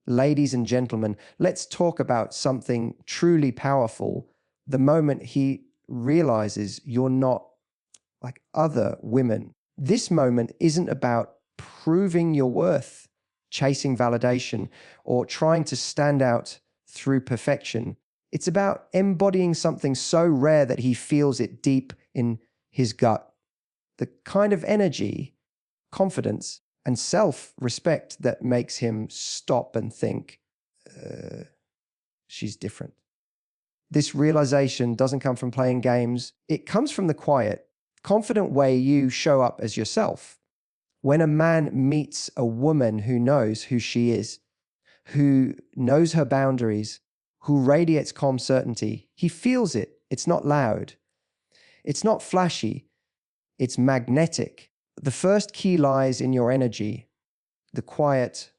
Ladies and gentlemen, let's talk about something truly powerful. The moment he realizes you're not like other women. This moment isn't about proving your worth, chasing validation, or trying to stand out through perfection. It's about embodying something so rare that he feels it deep in his gut. The kind of energy, confidence, and self-respect that makes him stop and think, she's different. This realization doesn't come from playing games. It comes from the quiet, confident way you show up as yourself. When a man meets a woman who knows who she is, who knows her boundaries, who radiates calm certainty, he feels it. It's not loud. It's not flashy. It's magnetic. The first key lies in your energy, the quiet,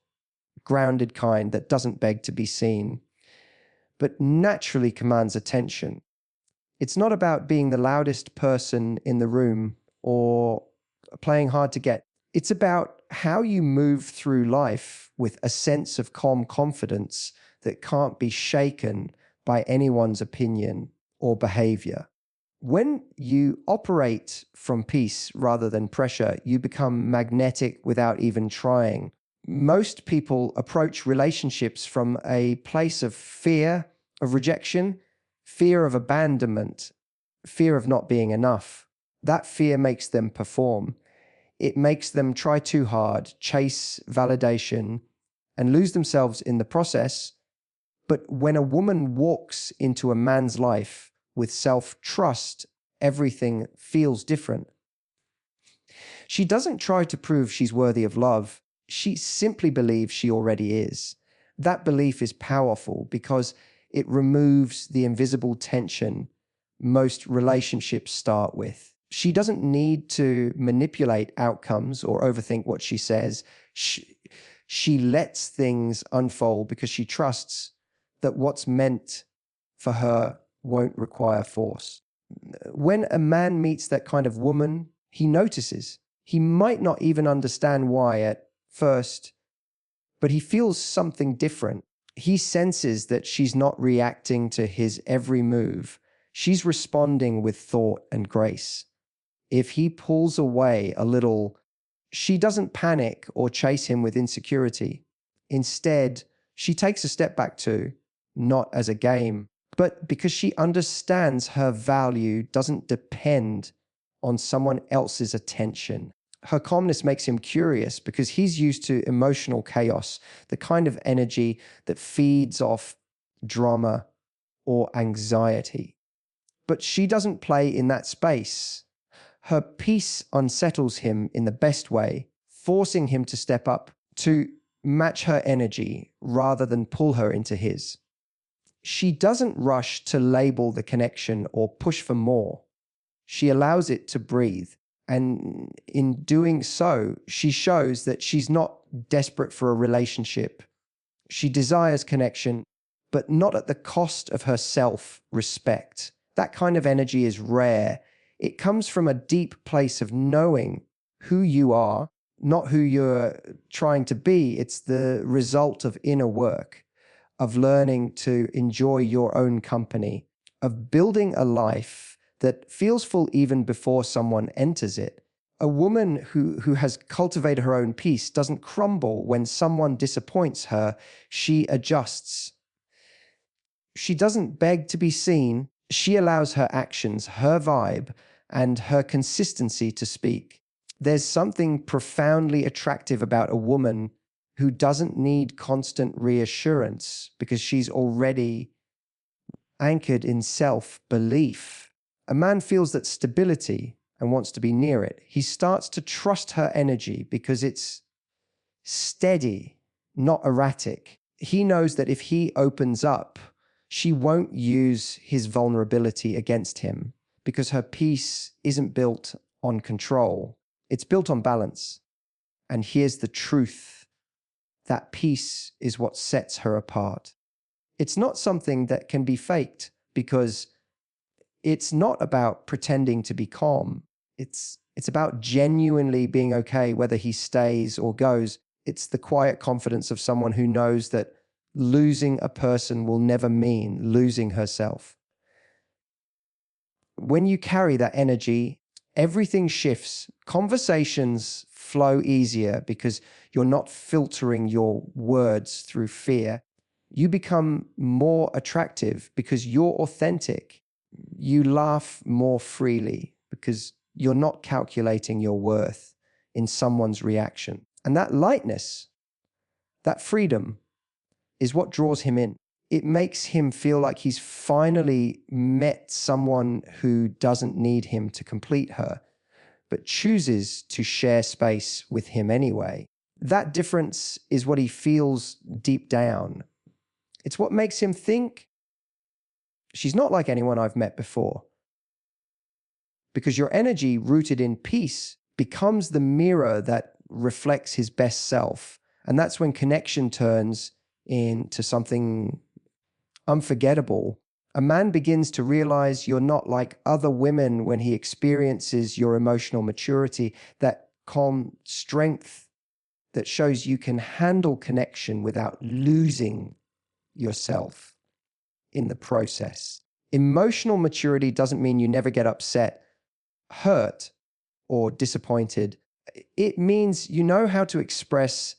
grounded kind that doesn't beg to be seen, but naturally commands attention. It's not about being the loudest person in the room or playing hard to get. It's about how you move through life with a sense of calm confidence that can't be shaken by anyone's opinion or behavior. When you operate from peace rather than pressure, you become magnetic without even trying. Most people approach relationships from a place of fear of rejection, fear of abandonment, fear of not being enough. That fear makes them perform. It makes them try too hard, chase validation, and lose themselves in the process. But when a woman walks into a man's life with self-trust, everything feels different. She doesn't try to prove she's worthy of love. She simply believes she already is. That belief is powerful because it removes the invisible tension most relationships start with. She doesn't need to manipulate outcomes or overthink what she says. She lets things unfold because she trusts that what's meant for her won't require force. When a man meets that kind of woman, he notices. He might not even understand why at first, but he feels something different. He senses that she's not reacting to his every move. She's responding with thought and grace. If he pulls away a little, she doesn't panic or chase him with insecurity. Instead, she takes a step back too, not as a game, but because she understands her value doesn't depend on someone else's attention. Her calmness makes him curious because he's used to emotional chaos, the kind of energy that feeds off drama or anxiety. But she doesn't play in that space. Her peace unsettles him in the best way, forcing him to step up, to match her energy rather than pull her into his. She doesn't rush to label the connection or push for more. She allows it to breathe. And in doing so, she shows that she's not desperate for a relationship. She desires connection, but not at the cost of her self-respect. That kind of energy is rare. It comes from a deep place of knowing who you are, not who you're trying to be. It's the result of inner work, of learning to enjoy your own company, of building a life that feels full even before someone enters it. A woman who has cultivated her own peace doesn't crumble when someone disappoints her. She adjusts. She doesn't beg to be seen. She allows her actions, her vibe, and her consistency to speak. There's something profoundly attractive about a woman who doesn't need constant reassurance because she's already anchored in self-belief. A man feels that stability and wants to be near it. He starts to trust her energy because it's steady, not erratic. He knows that if he opens up, she won't use his vulnerability against him because her peace isn't built on control. It's built on balance. And here's the truth. That peace is what sets her apart. It's not something that can be faked because it's not about pretending to be calm. It's about genuinely being okay whether he stays or goes. It's the quiet confidence of someone who knows that losing a person will never mean losing herself. When you carry that energy, everything shifts. Conversations flow easier because you're not filtering your words through fear. You become more attractive because you're authentic. You laugh more freely because you're not calculating your worth in someone's reaction. And that lightness, that freedom, is what draws him in. It makes him feel like he's finally met someone who doesn't need him to complete her, but chooses to share space with him anyway. That difference is what he feels deep down. It's what makes him think, she's not like anyone I've met before. Because your energy rooted in peace becomes the mirror that reflects his best self. And that's when connection turns into something unforgettable. A man begins to realize you're not like other women when he experiences your emotional maturity, that calm strength that shows you can handle connection without losing yourself in the process. Emotional maturity doesn't mean you never get upset, hurt, or disappointed. It means you know how to express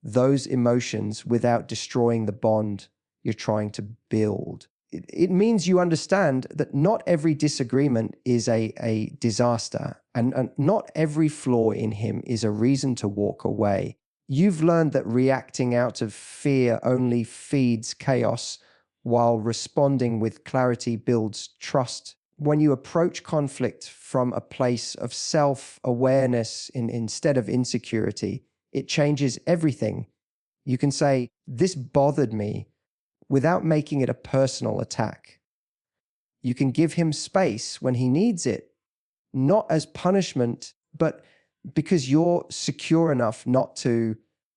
those emotions without destroying the bond you're trying to build. It means you understand that not every disagreement is a disaster, and not every flaw in him is a reason to walk away. You've learned that reacting out of fear only feeds chaos, while responding with clarity builds trust. When you approach conflict from a place of self-awareness instead of insecurity, it changes everything. You can say, "This bothered me," without making it a personal attack. You can give him space when he needs it, not as punishment, but because you're secure enough not to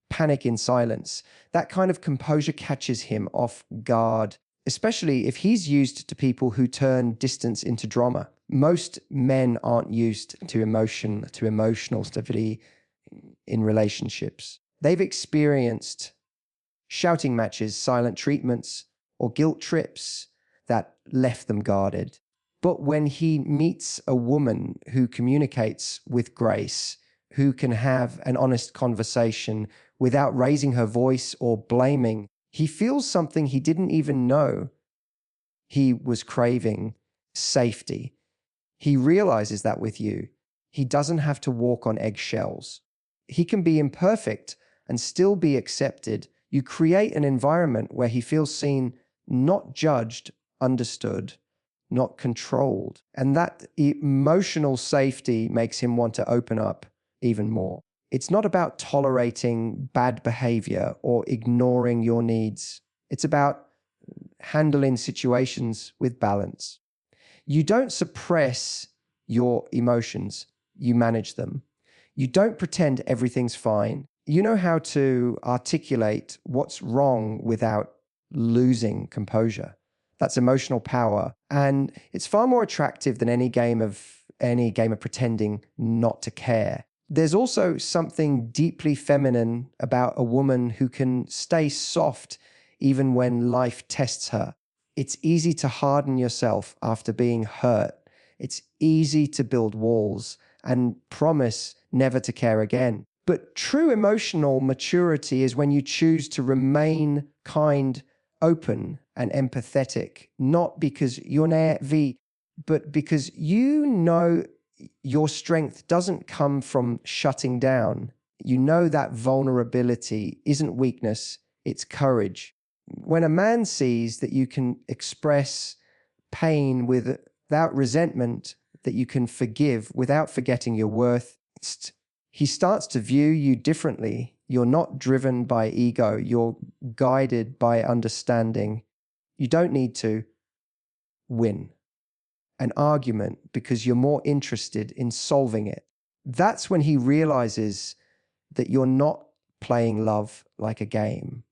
panic in silence. That kind of composure catches him off guard, especially if he's used to people who turn distance into drama. Most men aren't used to emotional stability in relationships. They've experienced shouting matches, silent treatments, or guilt trips that left them guarded. But when he meets a woman who communicates with grace, who can have an honest conversation without raising her voice or blaming, he feels something he didn't even know he was craving: safety. He realizes that with you, he doesn't have to walk on eggshells. He can be imperfect and still be accepted. You create an environment where he feels seen, not judged, understood, not controlled. And that emotional safety makes him want to open up even more. It's not about tolerating bad behavior or ignoring your needs. It's about handling situations with balance. You don't suppress your emotions, you manage them. You don't pretend everything's fine. You know how to articulate what's wrong without losing composure. That's emotional power. And it's far more attractive than any game of pretending not to care. There's also something deeply feminine about a woman who can stay soft even when life tests her. It's easy to harden yourself after being hurt. It's easy to build walls and promise never to care again. But true emotional maturity is when you choose to remain kind, open, and empathetic, not because you're naive, but because you know your strength doesn't come from shutting down. You know that vulnerability isn't weakness, it's courage. When a man sees that you can express pain without resentment, that you can forgive without forgetting your worth, he starts to view you differently. You're not driven by ego. You're guided by understanding. You don't need to win an argument because you're more interested in solving it. That's when he realizes that you're not playing love like a game.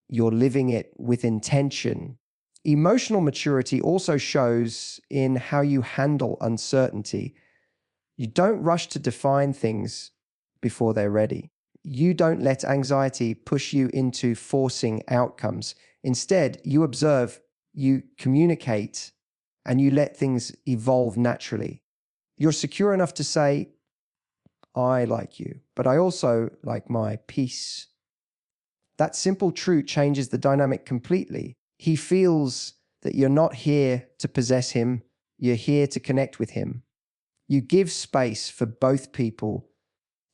You're living it with intention. Emotional maturity also shows in how you handle uncertainty. You don't rush to define things before they're ready. You don't let anxiety push you into forcing outcomes. Instead, you observe, you communicate, and you let things evolve naturally. You're secure enough to say, I like you, but I also like my peace. That simple truth changes the dynamic completely. He feels that you're not here to possess him, you're here to connect with him. You give space for both people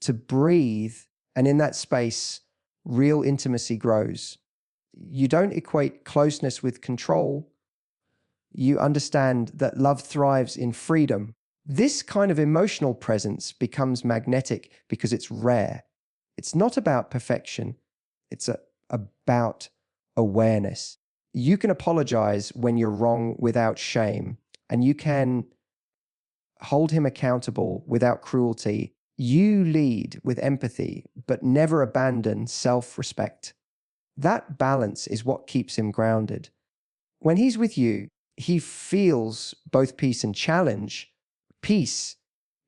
to breathe, and in that space, real intimacy grows. You don't equate closeness with control. You understand that love thrives in freedom. This kind of emotional presence becomes magnetic because it's rare. It's not about perfection. It's about awareness. You can apologize when you're wrong without shame, and you can hold him accountable without cruelty. You lead with empathy, but never abandon self-respect. That balance is what keeps him grounded. When he's with you, he feels both peace and challenge. Peace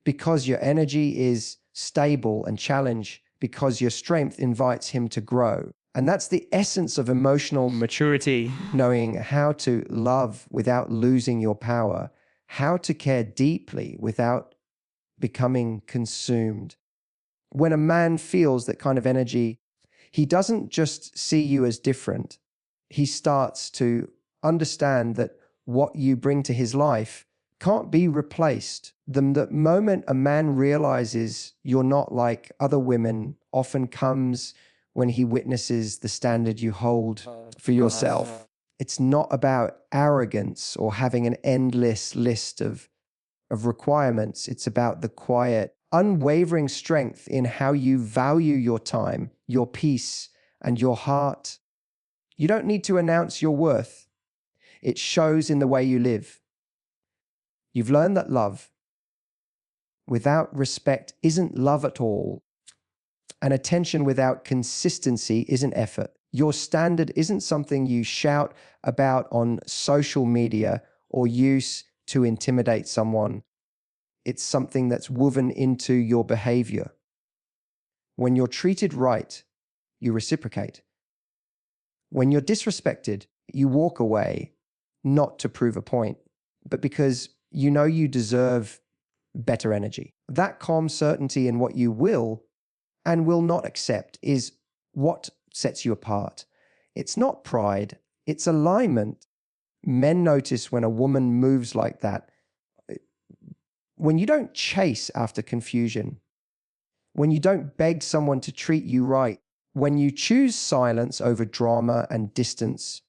because your energy is stable, and challenge because your strength invites him to grow. And that's the essence of emotional maturity, knowing how to love without losing your power, how to care deeply without becoming consumed. When a man feels that kind of energy, he doesn't just see you as different. He starts to understand that what you bring to his life can't be replaced. The moment a man realizes you're not like other women often comes when he witnesses the standard you hold for yourself. It's not about arrogance or having an endless list of requirements. It's about the quiet, unwavering strength in how you value your time, your peace, and your heart. You don't need to announce your worth. It shows in the way you live. You've learned that love without respect isn't love at all, and attention without consistency isn't effort. Your standard isn't something you shout about on social media or use to intimidate someone. It's something that's woven into your behavior. When you're treated right, you reciprocate. When you're disrespected, you walk away, not to prove a point, but because you know you deserve better energy. That calm certainty in what you will and will not accept is what sets you apart. It's not pride, it's alignment. Men notice when a woman moves like that. When you don't chase after confusion, when you don't beg someone to treat you right, when you choose silence over drama and distance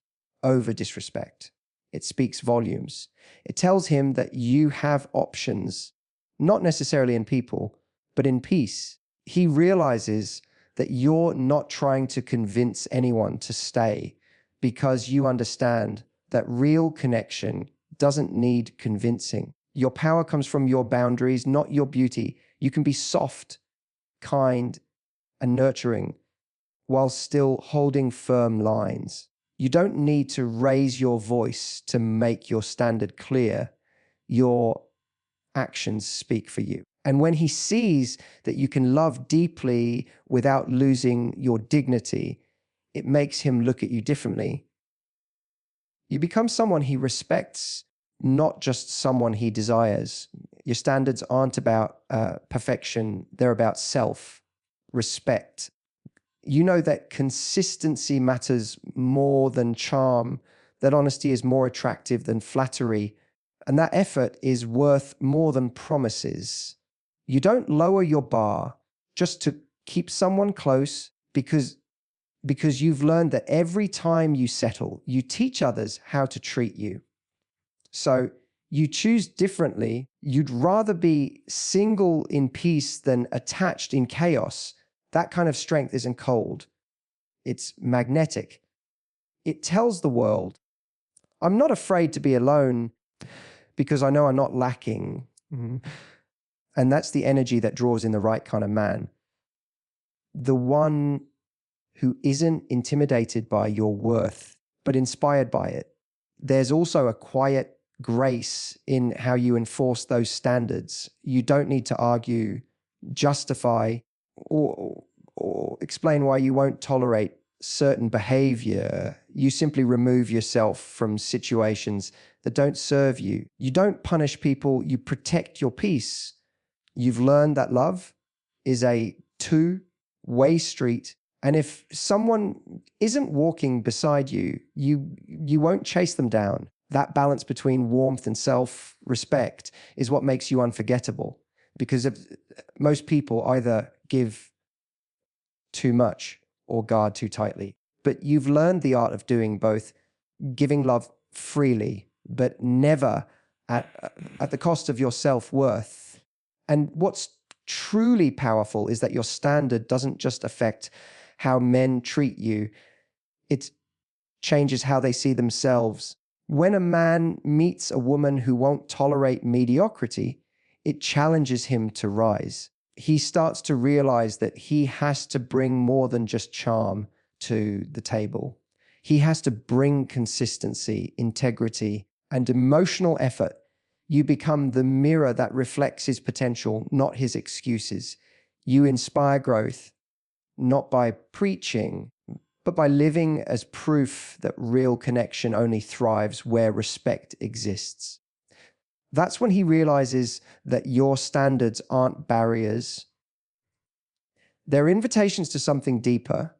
over disrespect, it speaks volumes. It tells him that you have options, not necessarily in people, but in peace. He realizes that you're not trying to convince anyone to stay because you understand that real connection doesn't need convincing. Your power comes from your boundaries, not your beauty. You can be soft, kind, and nurturing while still holding firm lines. You don't need to raise your voice to make your standard clear. Your actions speak for you. And when he sees that you can love deeply without losing your dignity, it makes him look at you differently. You become someone he respects, not just someone he desires. Your standards aren't about perfection. They're about self-respect. You know that consistency matters more than charm, that honesty is more attractive than flattery, and that effort is worth more than promises. You don't lower your bar just to keep someone close because you've learned that every time you settle, you teach others how to treat you. So you choose differently. You'd rather be single in peace than attached in chaos. That kind of strength isn't cold. It's magnetic. It tells the world, I'm not afraid to be alone because I know I'm not lacking. And that's the energy that draws in the right kind of man. The one who isn't intimidated by your worth, but inspired by it. There's also a quiet grace in how you enforce those standards. You don't need to argue, justify, or or explain why you won't tolerate certain behavior. You simply remove yourself from situations that don't serve you. You don't punish people, you protect your peace. You've learned that love is a two-way street. And if someone isn't walking beside you, you won't chase them down. That balance between warmth and self-respect is what makes you unforgettable. Because most people either give too much or guard too tightly. But you've learned the art of doing both, giving love freely, but never at the cost of your self-worth. And what's truly powerful is that your standard doesn't just affect how men treat you, it changes how they see themselves. When a man meets a woman who won't tolerate mediocrity, it challenges him to rise. He starts to realize that he has to bring more than just charm to the table. He has to bring consistency, integrity, and emotional effort. You become the mirror that reflects his potential, not his excuses. You inspire growth, not by preaching, but by living as proof that real connection only thrives where respect exists. That's when he realizes that your standards aren't barriers. They're invitations to something deeper,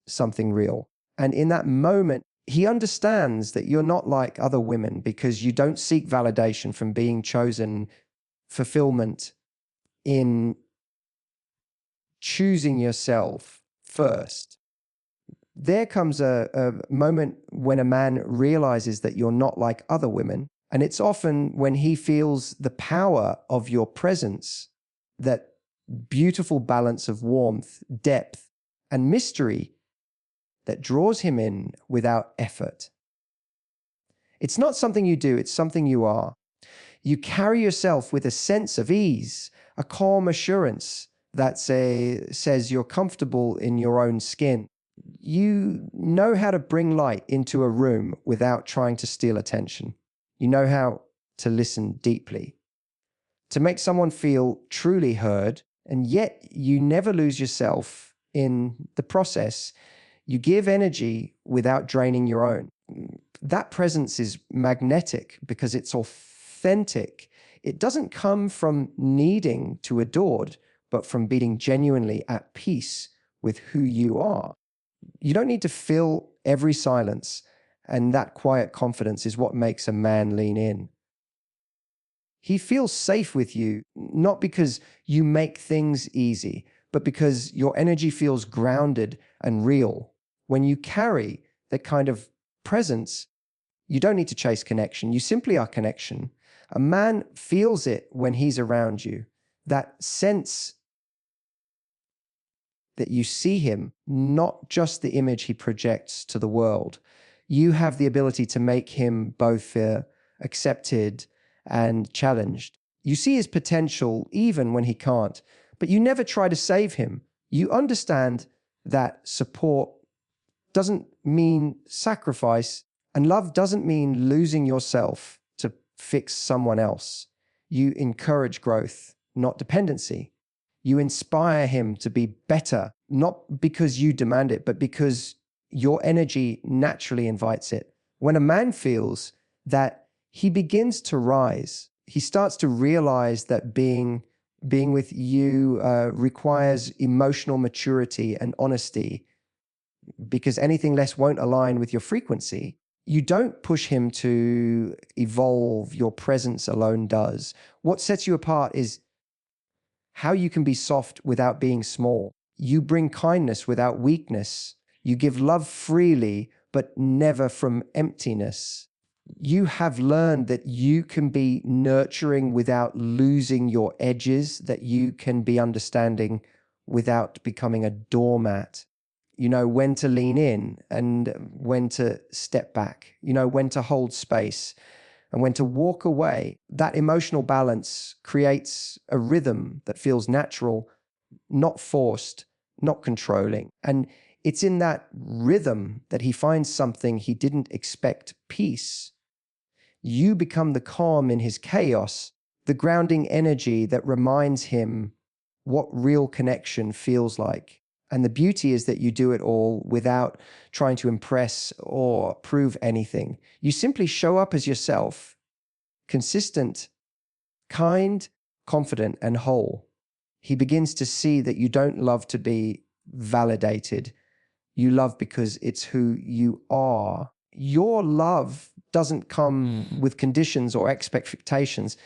something real. And in that moment, he understands that you're not like other women because you don't seek validation from being chosen, fulfillment in choosing yourself first. There comes a moment when a man realizes that you're not like other women. And it's often when he feels the power of your presence, that beautiful balance of warmth, depth, and mystery that draws him in without effort. It's not something you do, it's something you are. You carry yourself with a sense of ease, a calm assurance that says you're comfortable in your own skin. You know how to bring light into a room without trying to steal attention. You know how to listen deeply, to make someone feel truly heard, and yet you never lose yourself in the process. You give energy without draining your own. That presence is magnetic because it's authentic. It doesn't come from needing to adored, but from being genuinely at peace with who you are. You don't need to fill every silence, and that quiet confidence is what makes a man lean in. He feels safe with you, not because you make things easy, but because your energy feels grounded and real. When you carry that kind of presence, you don't need to chase connection. You simply are connection. A man feels it when he's around you. That sense that you see him, not just the image he projects to the world. You have the ability to make him both accepted and challenged. You see his potential even when he can't, but you never try to save him. You understand that support doesn't mean sacrifice, and love doesn't mean losing yourself to fix someone else. You encourage growth, not dependency. You inspire him to be better, not because you demand it, but because your energy naturally invites it. When a man feels that, he begins to rise. He starts to realize that being with you requires emotional maturity and honesty, because anything less won't align with your frequency. You don't push him to evolve, your presence alone does. What sets you apart is how you can be soft without being small. You bring kindness without weakness. You give love freely, but never from emptiness. You have learned that you can be nurturing without losing your edges, that you can be understanding without becoming a doormat. You know when to lean in and when to step back. You know when to hold space and when to walk away. That emotional balance creates a rhythm that feels natural, not forced, not controlling. And it's in that rhythm that he finds something he didn't expect: peace. You become the calm in his chaos, the grounding energy that reminds him what real connection feels like. And the beauty is that you do it all without trying to impress or prove anything. You simply show up as yourself, consistent, kind, confident, and whole. He begins to see that you don't love to be validated. You love because it's who you are. Your love doesn't come with conditions or expectations.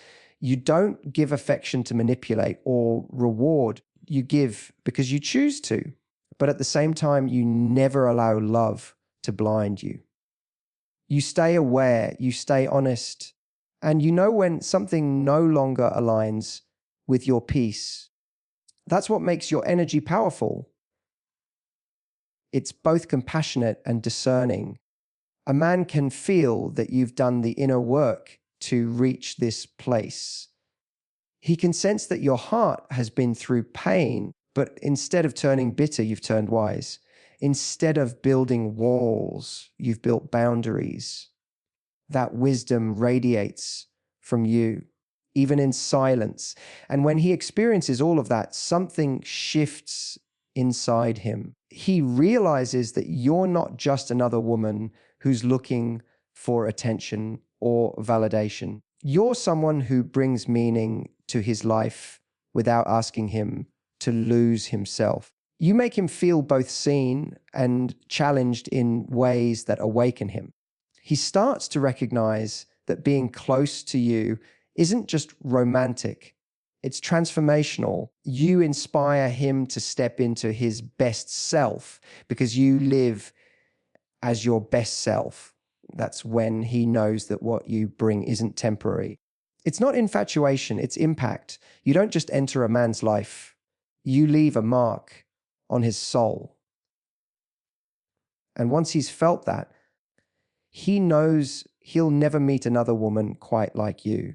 You don't give affection to manipulate or reward. You give because you choose to. But at the same time, you never allow love to blind you. You stay aware, you stay honest, and you know when something no longer aligns with your peace. That's what makes your energy powerful. It's both compassionate and discerning. A man can feel that you've done the inner work to reach this place. He can sense that your heart has been through pain, but instead of turning bitter, you've turned wise. Instead of building walls, you've built boundaries. That wisdom radiates from you, even in silence. And when he experiences all of that, something shifts inside him. He realizes that you're not just another woman who's looking for attention or validation. You're someone who brings meaning to his life without asking him to lose himself. You make him feel both seen and challenged in ways that awaken him. He starts to recognize that being close to you isn't just romantic, it's transformational. You inspire him to step into his best self because you live as your best self. That's when he knows that what you bring isn't temporary. It's not infatuation, it's impact. You don't just enter a man's life, you leave a mark on his soul. And once he's felt that, he knows he'll never meet another woman quite like you.